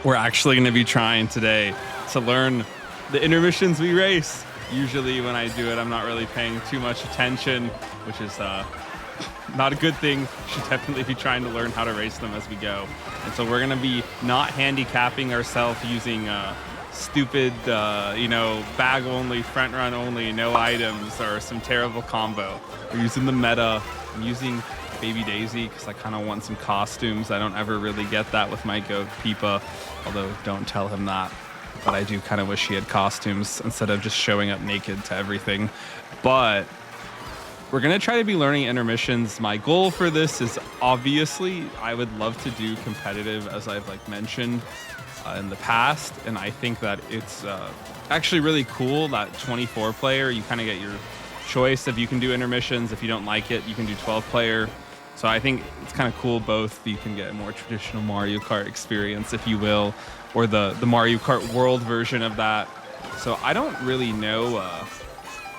We're actually going to be trying today to learn the intermissions we race. Usually when I do it, I'm not really paying too much attention, which is not a good thing. Should definitely be trying to learn how to race them as we go. And so we're going to be not handicapping ourselves using stupid, bag only, front run only, no items, or some terrible combo. We're using the meta. I'm using Baby Daisy because I kind of want some costumes. I don't ever really get that with my goat Peepa, although don't tell him that. But I do kind of wish he had costumes instead of just showing up naked to everything. But we're going to try to be learning intermissions. My goal for this is obviously I would love to do competitive, as I've mentioned in the past. And I think that it's actually really cool that 24 player, you kind of get your choice if you can do intermissions. If you don't like it, you can do 12 player. So I think it's kind of cool both. You can get a more traditional Mario Kart experience, if you will, or the Mario Kart World version of that. So I don't really know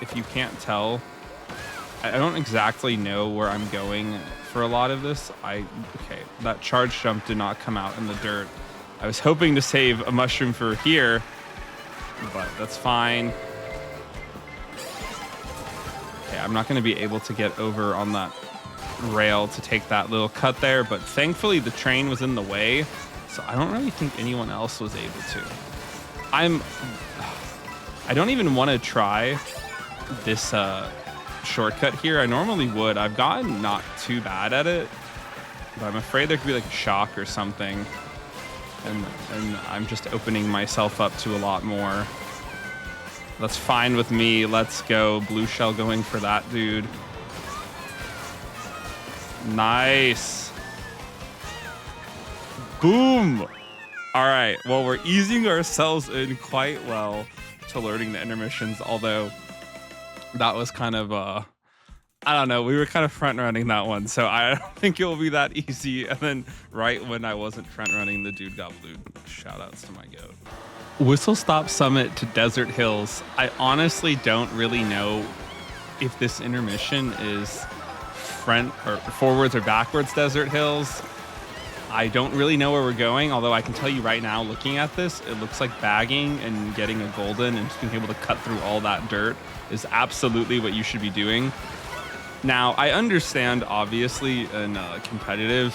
if you can't tell. I don't exactly know where I'm going for a lot of this. Okay, that charge jump did not come out in the dirt. I was hoping to save a mushroom for here, but that's fine. Okay, I'm not going to be able to get over on that rail to take that little cut there, but thankfully the train was in the way, so I don't really think anyone else was able to. I don't even want to try this shortcut here. I normally would. I've gotten not too bad at it, but I'm afraid there could be a shock or something, and I'm just opening myself up to a lot more. That's fine with me. Let's go. Blue shell going for that dude. Nice. Boom. All right. Well, we're easing ourselves in quite well to learning the intermissions, although that was kind of, I don't know. We were kind of front running that one, so I don't think it will be that easy. And then right when I wasn't front running, the dude got blued. Shout outs to my goat. Whistle Stop Summit to Desert Hills. I honestly don't really know if this intermission is front or forwards or backwards Desert Hills. I don't really know where we're going, although I can tell you right now, looking at this, it looks like bagging and getting a golden and just being able to cut through all that dirt is absolutely what you should be doing. Now, I understand, obviously, in competitive,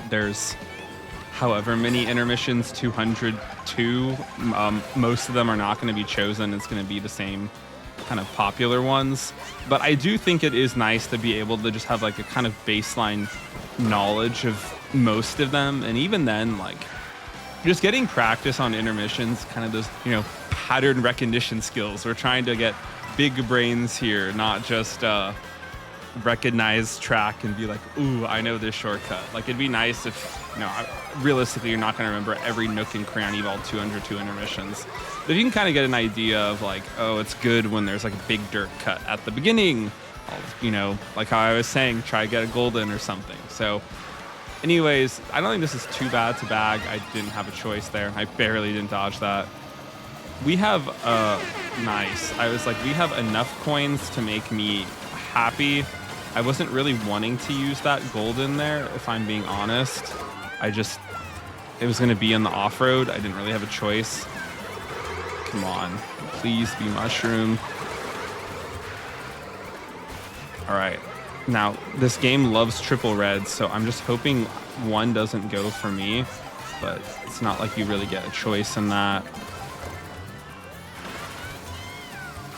there's however many intermissions, 202. Most of them are not going to be chosen. It's going to be the same kind of popular ones. But I do think it is nice to be able to just have a kind of baseline knowledge of most of them. And even then, just getting practice on intermissions, kind of those, pattern recognition skills. We're trying to get big brains here, not just recognize track and be like, ooh, I know this shortcut. It'd be nice if, realistically, you're not going to remember every nook and cranny of all 202 intermissions. But you can kind of get an idea of oh, it's good when there's a big dirt cut at the beginning. Like how I was saying, try to get a golden or something. So anyways, I don't think this is too bad to bag. I didn't have a choice there. I barely didn't dodge that. We have, nice. I was we have enough coins to make me happy. I wasn't really wanting to use that golden there, if I'm being honest. It was going to be in the off-road. I didn't really have a choice. Come on. Please be mushroom. All right. Now, this game loves triple reds, so I'm just hoping one doesn't go for me, but it's not like you really get a choice in that.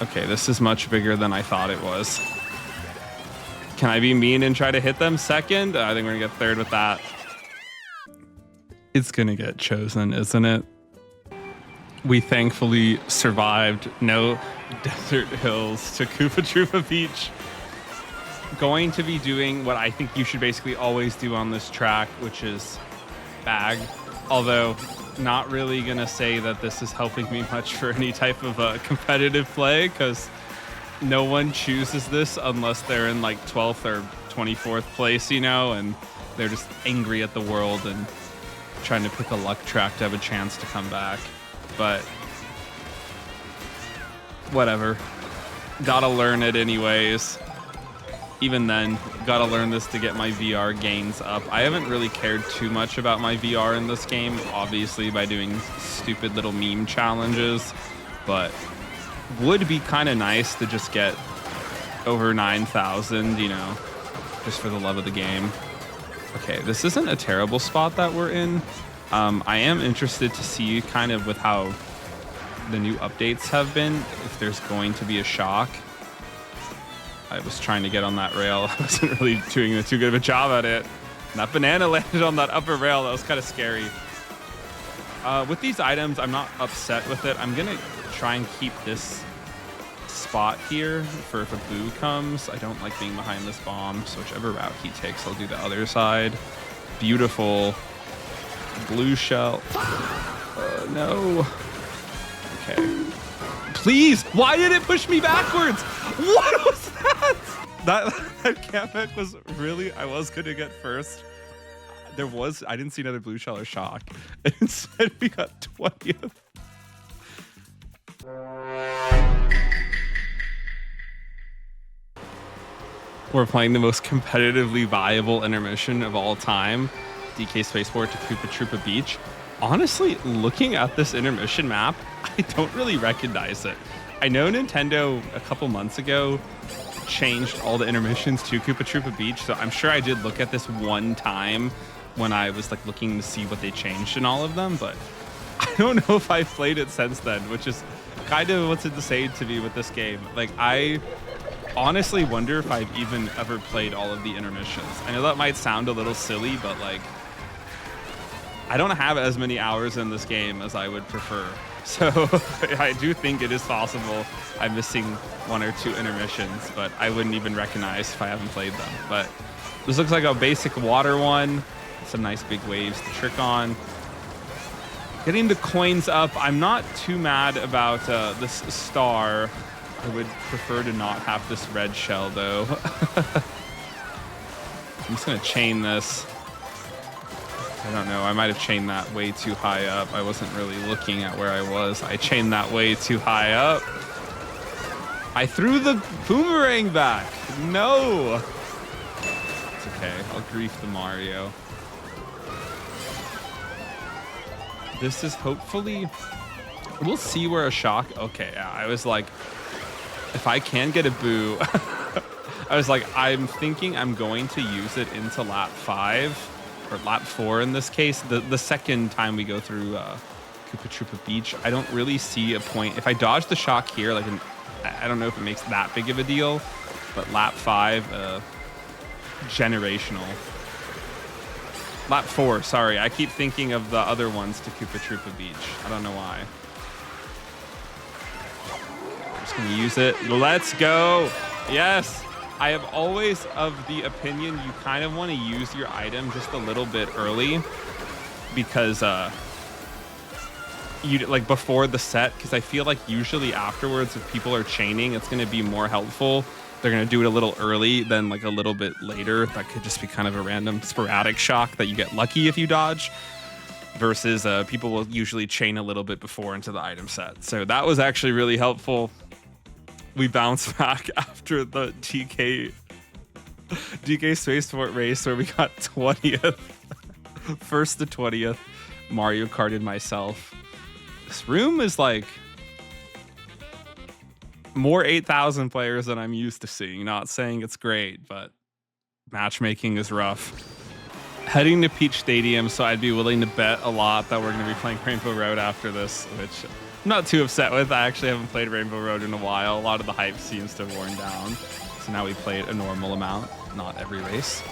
Okay, this is much bigger than I thought it was. Can I be mean and try to hit them second? I think we're gonna get third with that. It's gonna get chosen, isn't it? We thankfully survived. No Desert Hills to Koopa Troopa Beach. Going to be doing what I think you should basically always do on this track, which is bag. Although, not really gonna say that this is helping me much for any type of competitive play, because no one chooses this unless they're in 12th or 24th place, and they're just angry at the world and trying to pick a luck track to have a chance to come back. But whatever. Gotta learn it anyways. even then, gotta learn this to get my VR gains up. I haven't really cared too much about my VR in this game, obviously by doing stupid little meme challenges, but would be kind of nice to just get over 9,000, you know, just for the love of the game. Okay, this isn't a terrible spot that we're in. I am interested to see kind of with how the new updates have been, if there's going to be a shock. I was trying to get on that rail. I wasn't really doing too good of a job at it. And that banana landed on that upper rail. That was kind of scary. With these items, I'm not upset with it. I'm going to try and keep this spot here for if a boo comes. I don't like being behind this bomb, so whichever route he takes, I'll do the other side. Beautiful. Blue shell. No. Okay. Please! Why did it push me backwards? What was that? That campback was really... I was going to get first. I didn't see another blue shell or shock. Instead, we got 20th. We're playing the most competitively viable intermission of all time. DK Spaceport to Koopa Troopa Beach. Honestly, looking at this intermission map, I don't really recognize it. I know Nintendo a couple months ago changed all the intermissions to Koopa Troopa Beach, so I'm sure I did look at this one time when I was like looking to see what they changed in all of them, but I don't know if I've played it since then, which is kind of what's insane to me with this game. Like, I honestly wonder if I've even ever played all of the intermissions. I know that might sound a little silly, but like, I don't have as many hours in this game as I would prefer. So I do think it is possible I'm missing one or two intermissions, but I wouldn't even recognize if I haven't played them. But this looks like a basic water one. Some nice big waves to trick on. Getting the coins up. I'm not too mad about this star. I would prefer to not have this red shell though. I'm just gonna chain this. I don't know, I might have chained that way too high up. I wasn't really looking at where I was. I chained that way too high up. I threw the boomerang back. No. It's okay, I'll grief the Mario. This is hopefully, we'll see where a shock, okay, yeah, I was like, if I can get a boo, I was like, I'm thinking I'm going to use it into lap 5. Or lap 4 in this case, the second time we go through Koopa Troopa Beach. I don't really see a point. If I dodge the shock here, like I don't know if it makes that big of a deal, but lap 5, generational. Lap 4, sorry. I keep thinking of the other ones to Koopa Troopa Beach. I don't know why. I'm just gonna use it. Let's go. Yes. I have always of the opinion you kind of want to use your item just a little bit early because you like before the set, because I feel like usually afterwards if people are chaining, it's going to be more helpful. They're going to do it a little early than like a little bit later. That could just be kind of a random sporadic shock that you get lucky if you dodge, versus people will usually chain a little bit before into the item set. So that was actually really helpful. We bounced back after the DK Spaceport race where we got 20th. First to 20th. Mario Karted myself. This room is like more 8,000 players than I'm used to seeing. Not saying it's great, but matchmaking is rough. Heading to Peach Stadium, so I'd be willing to bet a lot that we're going to be playing Rainbow Road after this, which I'm not too upset with. I actually haven't played Rainbow Road in a while. A lot of the hype seems to have worn down. So now we play it a normal amount, not every race.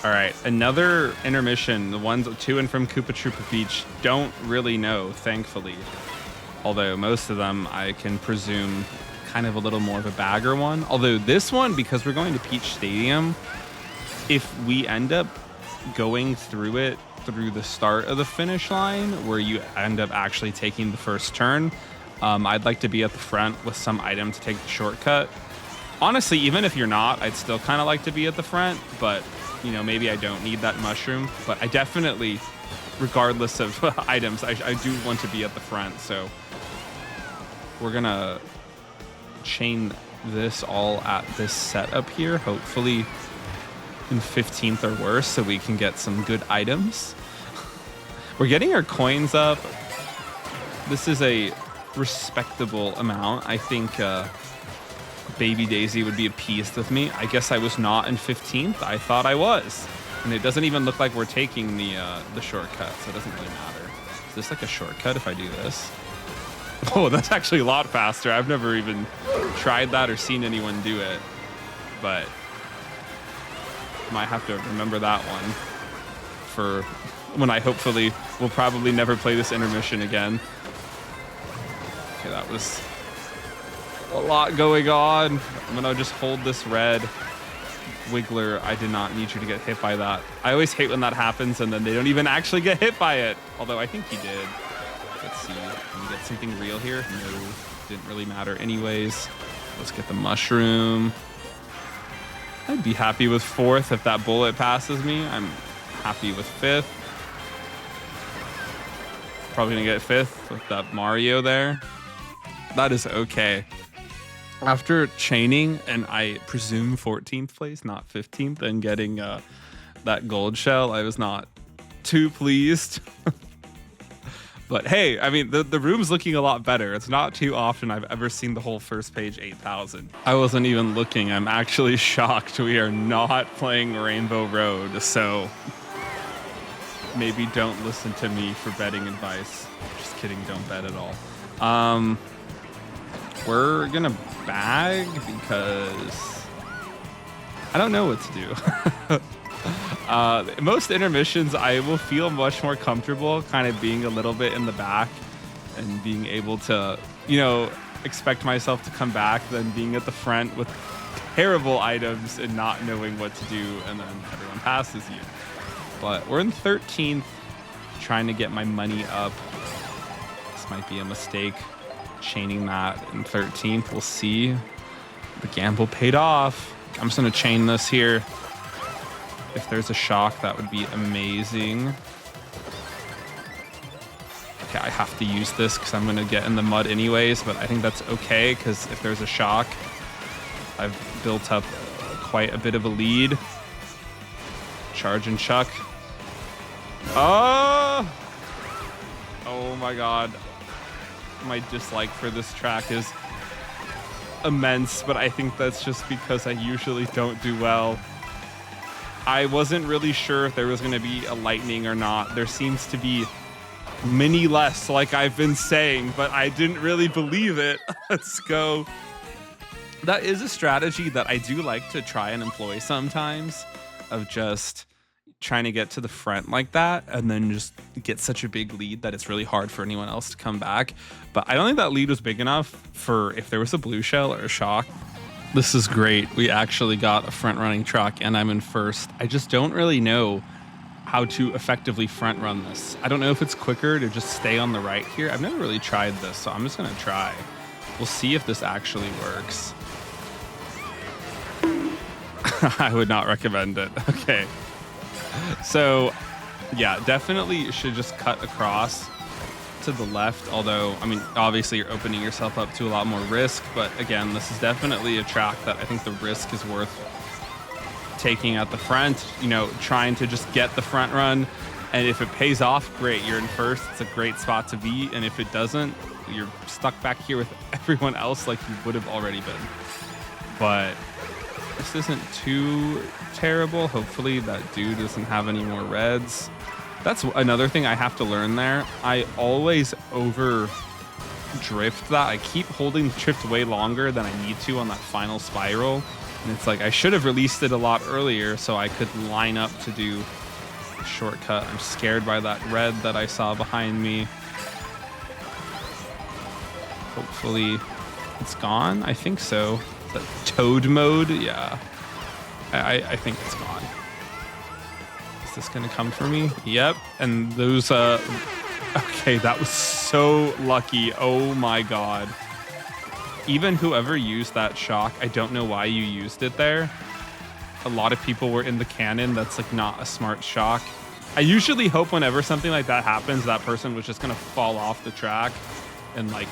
All right, another intermission. The ones to and from Koopa Troopa Beach don't really know, thankfully. Although most of them, I can presume, kind of a little more of a bagger one. Although this one, because we're going to Peach Stadium, if we end up going through it through the start of the finish line where you end up actually taking the first turn, I'd like to be at the front with some item to take the shortcut. Honestly, even if you're not, I'd still kind of like to be at the front, but you know, maybe I don't need that mushroom, but I definitely, regardless of items, I do want to be at the front. So we're gonna chain this all at this setup here, hopefully in 15th or worse, so we can get some good items. We're getting our coins up. This is a respectable amount. I think Baby Daisy would be appeased with me. I guess I was not in 15th. I thought I was. And it doesn't even look like we're taking the shortcut, so it doesn't really matter. Is this like a shortcut if I do this? Oh, that's actually a lot faster. I've never even tried that or seen anyone do it, but might have to remember that one for when I hopefully will probably never play this intermission again. Okay, that was a lot going on. I'm gonna just hold this red. Wiggler, I did not need you to get hit by that. I always hate when that happens and then they don't even actually get hit by it. Although I think he did. Let's see, can we get something real here? No, didn't really matter anyways. Let's get the mushroom. I'd be happy with 4th if that bullet passes me. I'm happy with 5th. Probably gonna get 5th with that Mario there. That is okay. After chaining and I presume 14th place, not 15th, and getting that gold shell, I was not too pleased. But hey, I mean, the room's looking a lot better. It's not too often I've ever seen the whole first page 8,000. I wasn't even looking. I'm actually shocked we are not playing Rainbow Road. So maybe don't listen to me for betting advice. Just kidding, don't bet at all. We're gonna bag because I don't know what to do. Most intermissions, I will feel much more comfortable kind of being a little bit in the back and being able to, you know, expect myself to come back than being at the front with terrible items and not knowing what to do, and then everyone passes you. But we're in 13th, trying to get my money up. This might be a mistake, chaining that in 13th. We'll see. The gamble paid off. I'm just gonna chain this here. If there's a shock, that would be amazing. Okay, I have to use this because I'm going to get in the mud anyways, but I think that's okay because if there's a shock, I've built up quite a bit of a lead. Charge and chuck. Oh! Oh my god. My dislike for this track is immense, but I think that's just because I usually don't do well. I wasn't really sure if there was going to be a lightning or not. There seems to be many less, like I've been saying, but I didn't really believe it. Let's go. That is a strategy that I do like to try and employ sometimes, of just trying to get to the front like that and then just get such a big lead that it's really hard for anyone else to come back. But I don't think that lead was big enough for if there was a blue shell or a shock. This is great. We actually got a front running truck and I'm in first. I just don't really know how to effectively front run this. I don't know if it's quicker to just stay on the right here. I've never really tried this, so I'm just gonna try. We'll see if this actually works. I would not recommend it. Okay. So yeah, definitely should just cut across to the left, although I mean obviously you're opening yourself up to a lot more risk, but again, this is definitely a track that I think the risk is worth taking at the front, you know, trying to just get the front run, and if it pays off, great, you're in first. It's a great spot to be, and if it doesn't, you're stuck back here with everyone else like you would have already been. But this isn't too terrible. Hopefully that dude doesn't have any more reds. That's another thing I have to learn there. I always over drift that. I keep holding the drift way longer than I need to on that final spiral. And it's like I should have released it a lot earlier so I could line up to do a shortcut. I'm scared by that red that I saw behind me. Hopefully it's gone. I think so. Is that toad mode? Yeah. I think it's gone. Is this gonna come for me? Yep. And those okay, that was so lucky. Oh my god. Even whoever used that shock, I don't know why you used it there. A lot of people were in the cannon. That's like not a smart shock. I usually hope whenever something like that happens, that person was just gonna fall off the track and like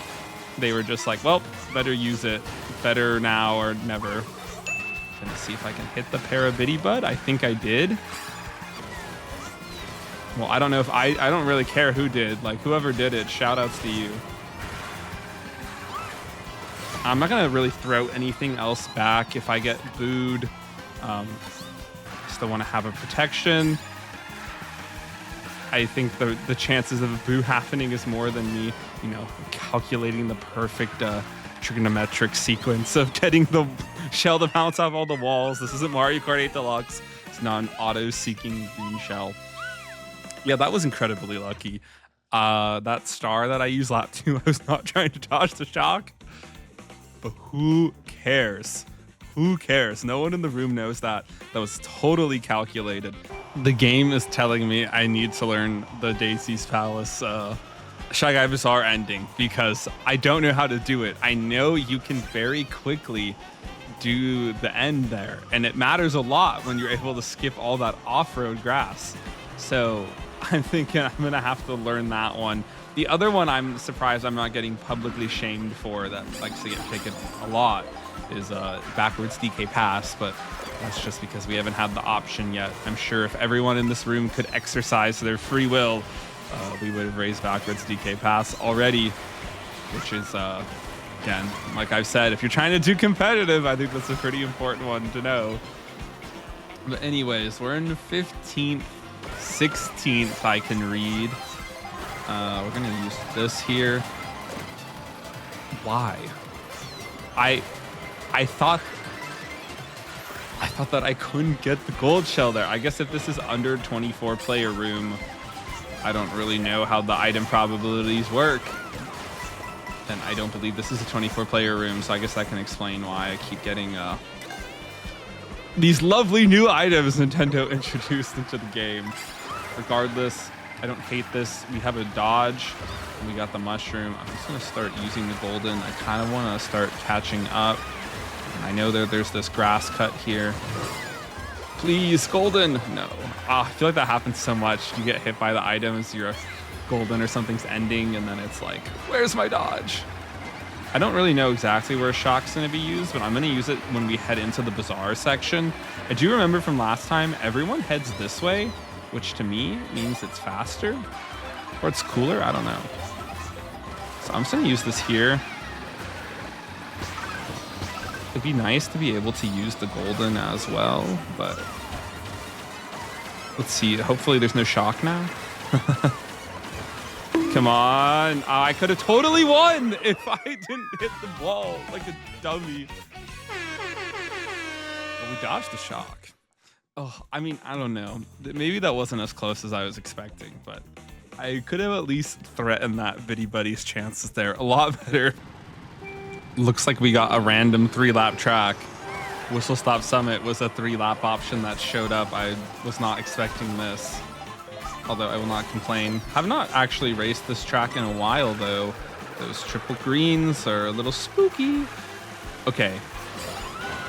they were just like, well, better use it. better now or never. Gonna see if I can hit the Parabitty Bud. I think I did. Well, I don't know if I don't really care who did. Like, whoever did it, shout outs to you. I'm not gonna really throw anything else back if I get booed. Still want to have a protection. I think the chances of a boo happening is more than me, you know, calculating the perfect trigonometric sequence of getting the shell to bounce off all the walls. This isn't Mario Kart 8 Deluxe. It's not an auto-seeking green shell. Yeah, that was incredibly lucky. That star that I used lap 2, I was not trying to dodge the shock. But who cares? Who cares? No one in the room knows that. That was totally calculated. The game is telling me I need to learn the Daisy's Palace Shy Guy Bazaar ending because I don't know how to do it. I know you can very quickly do the end there, and it matters a lot when you're able to skip all that off-road grass. So I'm thinking I'm gonna have to learn that one. The other one I'm surprised I'm not getting publicly shamed for that likes to get picked a lot is backwards DK pass, but that's just because we haven't had the option yet. I'm sure if everyone in this room could exercise their free will, we would have raised backwards DK pass already, which is, again, like I've said, if you're trying to do competitive, I think that's a pretty important one to know. But anyways, we're in 15th, 16th, I can read. We're gonna use this here. Why? I thought that I couldn't get the gold shell there. I guess if this is under 24 player room, I don't really know how the item probabilities work. And I don't believe this is a 24 player room, so I guess that can explain why I keep getting these lovely new items Nintendo introduced into the game. Regardless, I don't hate this. We have a dodge, and we got the mushroom. I'm just gonna start using the golden. I kind of want to start catching up. I know there's this grass cut here. Please, golden. No. I feel like that happens so much. You get hit by the items, you're golden or something's ending, and then it's like, where's my dodge? I don't really know exactly where shock's going to be used, but I'm going to use it when we head into the bazaar section. I do remember from last time, everyone heads this way, which to me means it's faster or it's cooler. I don't know. So I'm just going to use this here. It'd be nice to be able to use the golden as well, but let's see. Hopefully there's no shock now. Come on. I could have totally won if I didn't hit the wall like a dummy. But we dodged the shock. Oh, I mean, I don't know. Maybe that wasn't as close as I was expecting, but I could have at least threatened that Bitty Buddy's chances there a lot better. Looks like we got a random 3-lap track. Whistle Stop Summit was a 3-lap option that showed up. I was not expecting this, although I will not complain. I've not actually raced this track in a while, though. Those triple greens are a little spooky. Okay,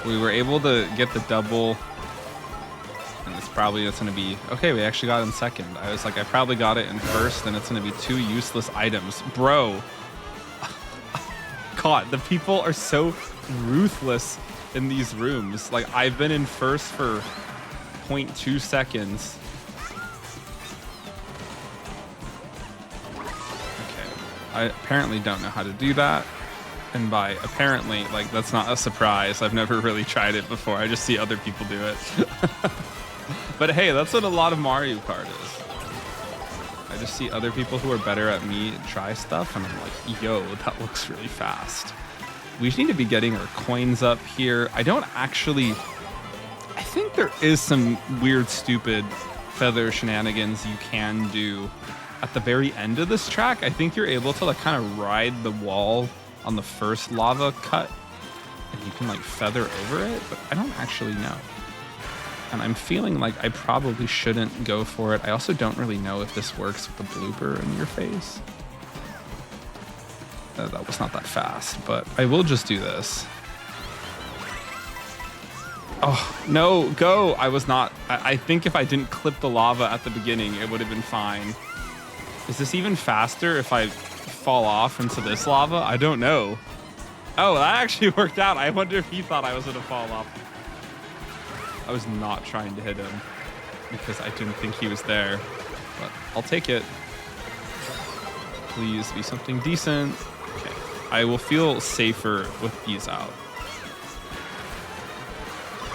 we were able to get the double, and it's probably going to be... Okay, we actually got in second. I was like, I probably got it in first, and it's going to be 2 useless items. Bro. God, the people are so ruthless in these rooms. Like, I've been in first for 0.2 seconds. Okay, I apparently don't know how to do that. And by apparently, like, that's not a surprise. I've never really tried it before. I just see other people do it. But hey, that's what a lot of Mario Kart is. I just see other people who are better at me try stuff, and I'm like, yo, that looks really fast. We need to be getting our coins up here. I don't actually... I think there is some weird, stupid feather shenanigans you can do at the very end of this track. I think you're able to like kind of ride the wall on the first lava cut, and you can like feather over it, but I don't actually know. And I'm feeling like I probably shouldn't go for it. I also don't really know if this works with the blooper in your face. That was not that fast, but I will just do this. Oh, no, go. I was not... I think if I didn't clip the lava at the beginning, it would have been fine. Is this even faster if I fall off into this lava? I don't know. Oh, that actually worked out. I wonder if he thought I was gonna fall off. I was not trying to hit him because I didn't think he was there, but I'll take it. Please be something decent. Okay, I will feel safer with these out.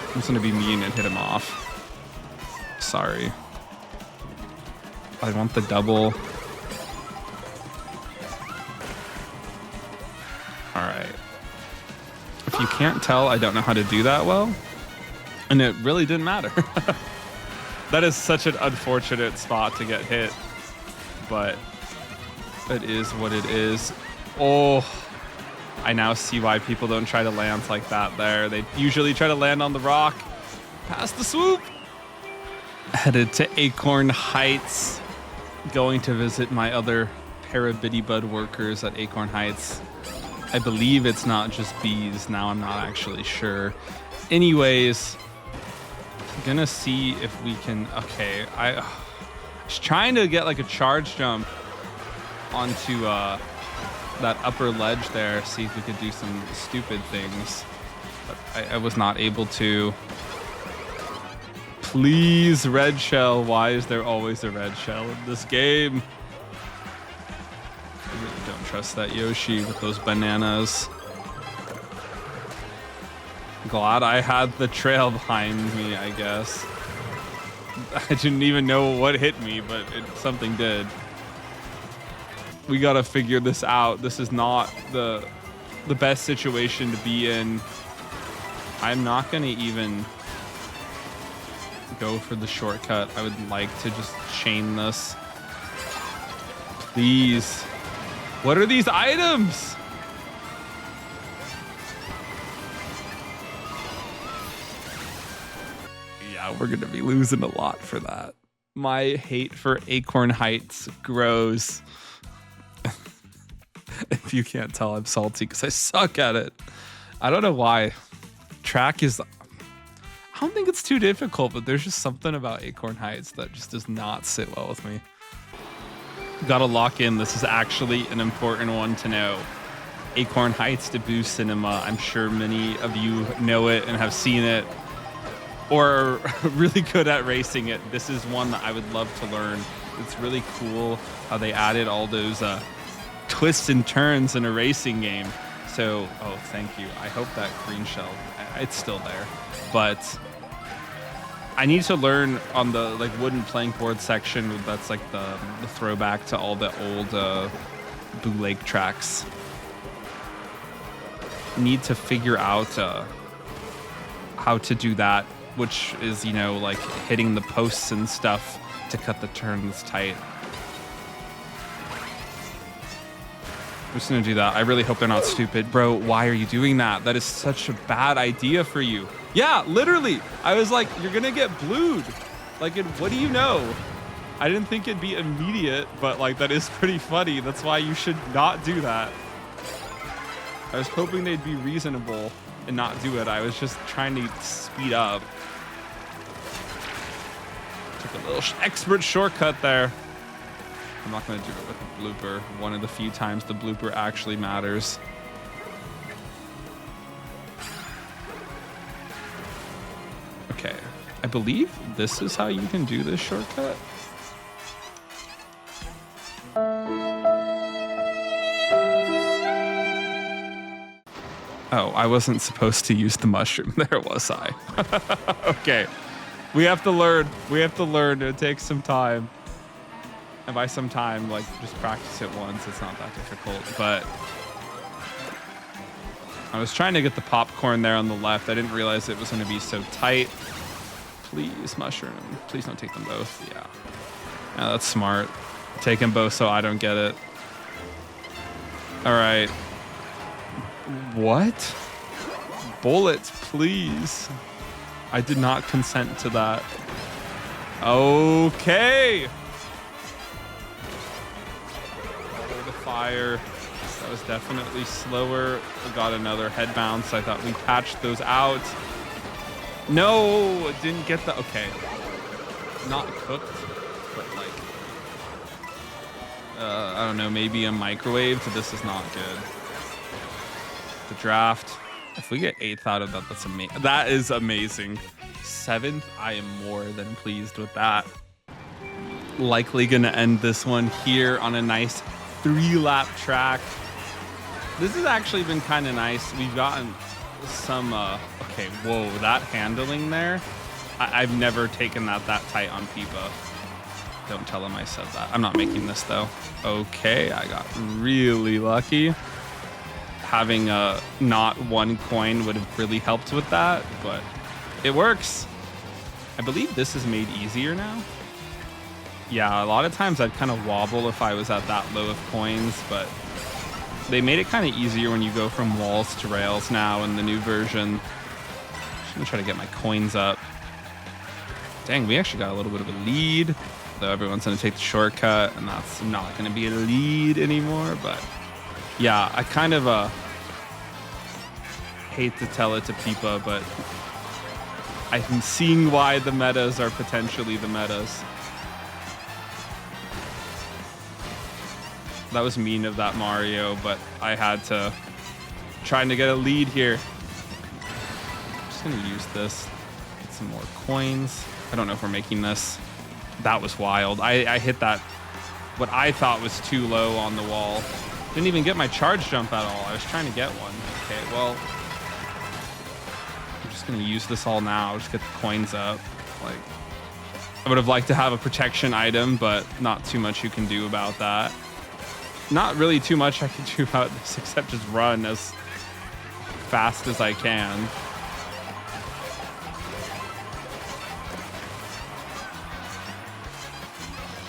I'm just gonna be mean and hit him off. Sorry. I want the double. All right. If you can't tell, I don't know how to do that well. And it really didn't matter. That is such an unfortunate spot to get hit. But it is what it is. Oh, I now see why people don't try to land like that there. They usually try to land on the rock. Past the swoop. Headed to Acorn Heights. Going to visit my other Parabitty Bud workers at Acorn Heights. I believe it's not just bees. Now I'm not actually sure. Anyways, gonna see if we can. Okay, I was trying to get like a charge jump onto that upper ledge there. See if we could do some stupid things, but I was not able to. Please, red shell. Why is there always a red shell in this game? I really don't trust that Yoshi with those bananas. Glad I had the trail behind me, I guess. I didn't even know what hit me, but something did. We gotta figure this out. This is not the best situation to be in. I'm not gonna even go for the shortcut. I would like to just chain this. Please. What are these items? Yeah, we're gonna be losing a lot for that. My hate for Acorn Heights grows. If you can't tell, I'm salty because I suck at it. I don't know why. Track is... I don't think it's too difficult, but there's just something about Acorn Heights that just does not sit well with me. Gotta lock in. This is actually an important one to know. Acorn Heights debut cinema. I'm sure many of you know it and have seen it or are really good at racing it. This is one that I would love to learn. It's really cool how they added all those twists and turns in a racing game. So, oh, thank you. I hope that green shell, it's still there. But I need to learn on the like wooden plank board section. That's like the throwback to all the old Boo Lake tracks. Need to figure out how to do that, which is, you know, like hitting the posts and stuff to cut the turns tight. I'm just gonna do that. I really hope they're not stupid. Bro, why are you doing that? That is such a bad idea for you. Yeah, literally. I was like, you're gonna get blued. Like, what do you know? I didn't think it'd be immediate, but like, that is pretty funny. That's why you should not do that. I was hoping they'd be reasonable and not do it. I was just trying to speed up. Took a little expert shortcut there. I'm not gonna do it with a blooper. One of the few times the blooper actually matters. Okay, I believe this is how you can do this shortcut. Oh, I wasn't supposed to use the mushroom there, was I? Okay, we have to learn. We have to learn. It takes some time. And by some time, like, just practice it once. It's not that difficult, but I was trying to get the popcorn there on the left. I didn't realize it was going to be so tight. Please, mushroom. Please don't take them both. Yeah. Yeah, that's smart. Take them both so I don't get it. All right. What? Bullets, please. I did not consent to that. Okay. Fire. That was definitely slower. We got another head bounce. I thought we patched those out. No, didn't get the... Okay. Not cooked, but like... I don't know, maybe a microwave. This is not good. the draft. If we get 8th out of that, that's amazing. That is amazing. 7th, I am more than pleased with that. Likely gonna end this one here on a nice 3-lap track. This has actually been kind of nice. We've gotten some, okay, whoa, that handling there. I've never taken that tight on Peepa. Don't tell him I said that. I'm not making this though. Okay, I got really lucky. Having not one coin would have really helped with that, but it works. I believe this is made easier now. Yeah, a lot of times I'd kind of wobble if I was at that low of coins, but they made it kind of easier when you go from walls to rails now in the new version. Just gonna try to get my coins up. Dang, we actually got a little bit of a lead, though everyone's gonna take the shortcut, and that's not gonna be a lead anymore, but yeah, I kind of hate to tell it to Peepa, but I'm seeing why the metas are potentially the metas. That was mean of that Mario, but I had to trying to get a lead here. I'm just gonna use this, get some more coins. I don't know if we're making this. That was wild. I hit that, what I thought was too low on the wall. Didn't even get my charge jump at all. I was trying to get one. Okay, well, I'm just gonna use this all now. Just get the coins up. Like, I would have liked to have a protection item, but not too much you can do about that. Not really too much I can do about this except just run as fast as I can.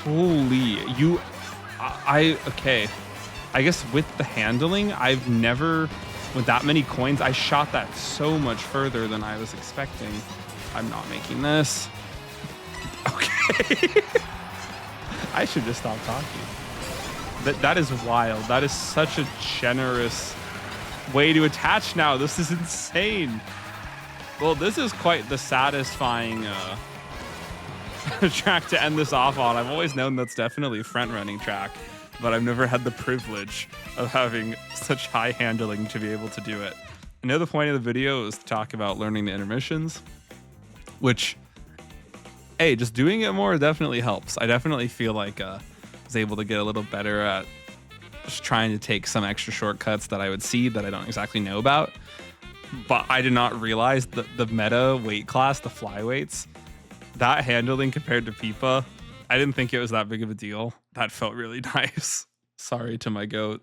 Holy, okay. I guess with the handling, I've never, with that many coins, I shot that so much further than I was expecting. I'm not making this. Okay. I should just stop talking. That is wild. That is such a generous way to attach now. This is insane. Well, this is quite the satisfying track to end this off on. I've always known that's definitely a front-running track, but I've never had the privilege of having such high handling to be able to do it. I know the point of the video is to talk about learning the intermissions, which, hey, just doing it more definitely helps. I definitely feel like I was able to get a little better at just trying to take some extra shortcuts that I would see that I don't exactly know about. But I did not realize that the meta weight class, the flyweights, that handling compared to Peepa, I didn't think it was that big of a deal. That felt really nice. Sorry to my goat.